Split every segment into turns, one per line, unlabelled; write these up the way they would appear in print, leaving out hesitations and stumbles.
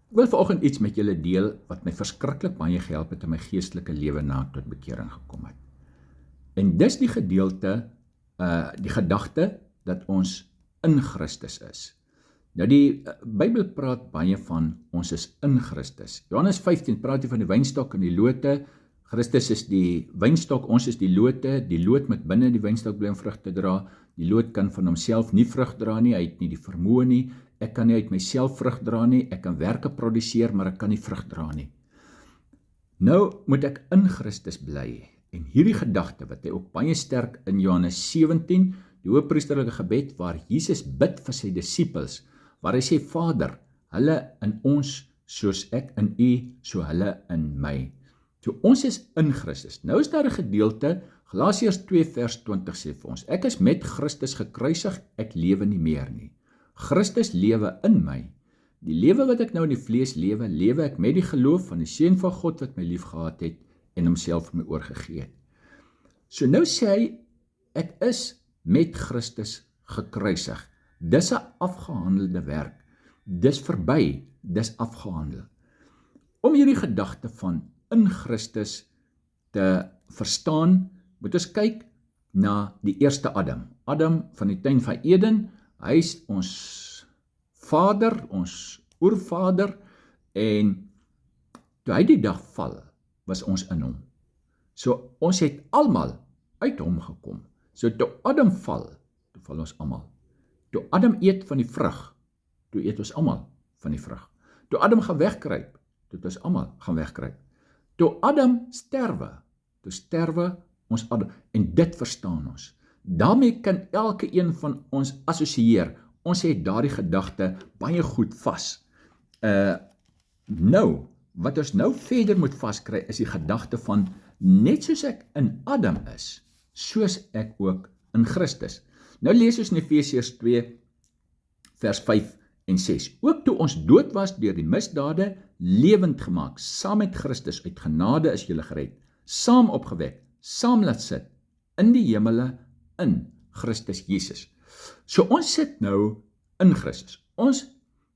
Ek wil vanoggend iets met julle deel wat my verskriklik baie gehelp het in my geestelike lewe na ek tot bekering gekom het. En dis die gedeelte, die gedagte dat ons in Christus is. Nou die Bybel praat baie van ons is in Christus. Johannes 15 praat hier van die wynstok en die lote. Christus is die wynstok, ons is die loot moet binne die wynstok bly om vrugte dra. Die loot kan van homself nie vrug dra nie, hy het nie die vermoë nie. Ek kan nie uit myself vrug dra nie, ek kan werke produseer, maar ek kan nie vrug dra nie. Nou moet ek in Christus bly. En hierdie gedagte wat hy ook baie sterk in Johannes 17, die hoëpriesterlike gebed waar Jesus bid vir sy disippels, waar hy sê, Vader, hulle in ons soos ek in u, so hulle in my. So ons is in Christus. Nou is daar 'n gedeelte, Galasiërs 2 vers 20 sê vir ons, ek is met Christus gekruisig, ek lewe nie meer nie. Christus lewe in my. Die lewe wat ek nou in die vlees lewe, lewe ek met die geloof van die Seun van God wat my liefgehad het en homself vir my oorgegee het. So nou sê hy, ek is met Christus gekruisig. Dis 'n afgehandelde werk. Dis verby, dis afgehandel. Om hierdie gedagte van in Christus te verstaan, moet ons kyk na die eerste Adam. Adam van die tuin van Eden, hy is ons vader, ons oervader, en toe hy die dag val, was ons in hom. So ons het almal uit hom gekom. So toe Adam val, toe val ons almal. Toe Adam eet van die vrug, toe eet ons almal van die vrug. Toe Adam gaan wegkruip, toe het ons almal gaan wegkruip. Toe Adam sterwe, toe sterwe ons Adam. En dit verstaan ons. Daarmee kan elke een van ons assosieer. Ons het daardie gedagte baie goed vas. Nou, wat ons nou verder moet vaskry, is die gedagte van, net soos ek in Adam is, soos ek ook in Christus. Nou lees ons in Efesiërs 2, vers 5 en 6. Ook toe ons dood was deur die misdade, lewend gemaak, saam met Christus, uit genade is julle gered, saam opgewek, saam laat sit, in die hemele, in Christus Jesus. So ons sit nou in Christus. Ons,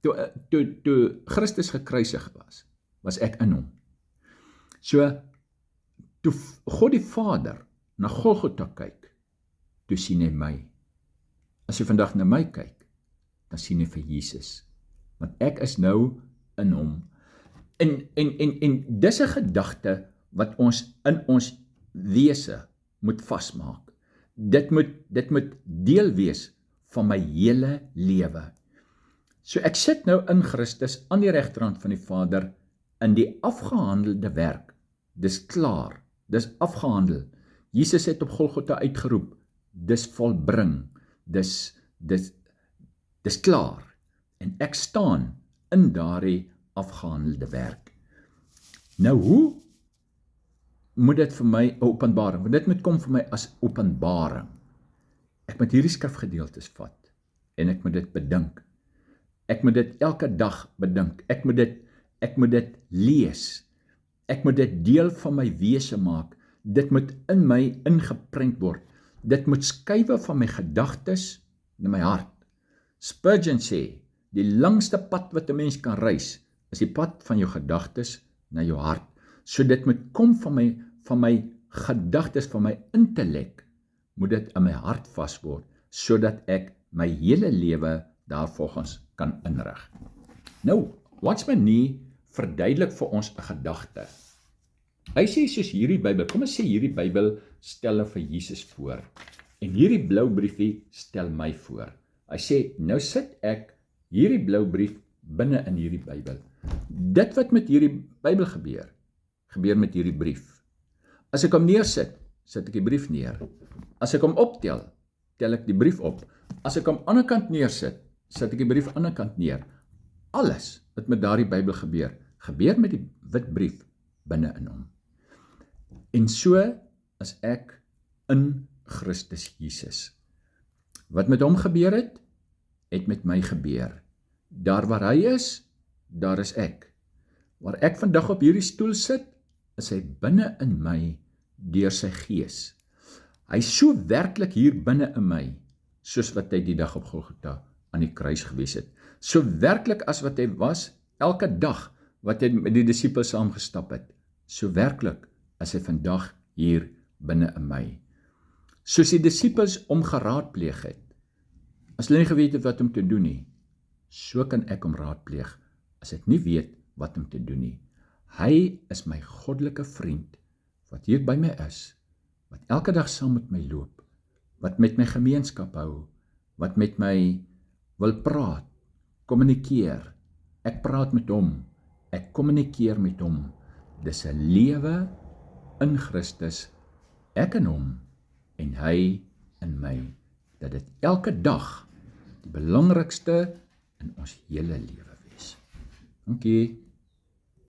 toe Christus gekruisig was ek in hom. So, toe God die Vader na Golgotha kyk, toe sien hy my. As jy vandag na my kyk, dan sien jy vir Jesus. Want ek is nou in hom. En dis 'n gedagte wat ons in ons wese moet vasmaak. Dit moet deel wees van my hele lewe. So ek sit nou in Christus aan die regterhand van die Vader in die afgehandelde werk. Dis klaar, dis afgehandel. Jesus het op Golgotha uitgeroep, dis volbring, dis klaar. En ek staan in daardie afgehandelde werk. Nou hoe moet dit vir my 'n openbaring, want dit moet kom vir my as openbaring. Ek moet hierdie skrifgedeeltes vat en ek moet dit bedink. Ek moet dit elke dag bedink. Ek moet dit lees. Ek moet dit deel van my wese maak. Dit moet in my ingeprent word. Dit moet skuwe van my gedagtes na my hart. Spurgeon sê, die langste pad wat 'n mens kan reis, is die pad van jou gedagtes na jou hart. So dit moet kom van my gedagtes, van my intellek, moet dit in my hart vas word, sodat ek my hele lewe daarvolgens kan inrig. Nou, Watchman Nee verduidelik vir ons 'n gedagte. Hy sê soos hierdie Bybel, kom ons sê hierdie Bybel stel vir Jesus voor, en hierdie blou briefie stel my voor. Hy sê, nou sit ek hierdie blou brief binne in hierdie Bybel. Dit wat met hierdie Bybel gebeur met hierdie brief. As ek hom neersit, sit ek die brief neer. As ek hom optel, tel ek die brief op. As ek hom aan die ander kant neersit, sit ek die brief aan die ander kant neer. Alles wat met daardie Bybel gebeur met die wit brief binne in hom. En so is ek in Christus Jesus. Wat met hom gebeur het met my gebeur. Daar waar hy is, daar is ek. Waar ek vandag op hierdie stoel sit, is hy binne in my deur sy gees. Hy is so werklik hier binne in my, soos wat hy die dag op Golgotha aan die kruis gewees het. So werklik as wat hy was, elke dag wat hy met die disippels saamgestap het, so werklik as hy vandag hier binne in my. Soos die disippels om geraadpleeg het, as hulle nie geweet het wat om te doen nie, so kan ek hom raadpleeg as ek nie weet wat om te doen nie. Hy is my goddelike vriend, wat hier by my is, wat elke dag saam met my loop, wat met my gemeenskap hou, wat met my wil praat, kommunikeer. Ek praat met hom, ek kommunikeer met hom. Dis 'n lewe in Christus, ek in hom en hy in my, dat dit elke dag die belangrikste in ons hele lewe wees. Dankie.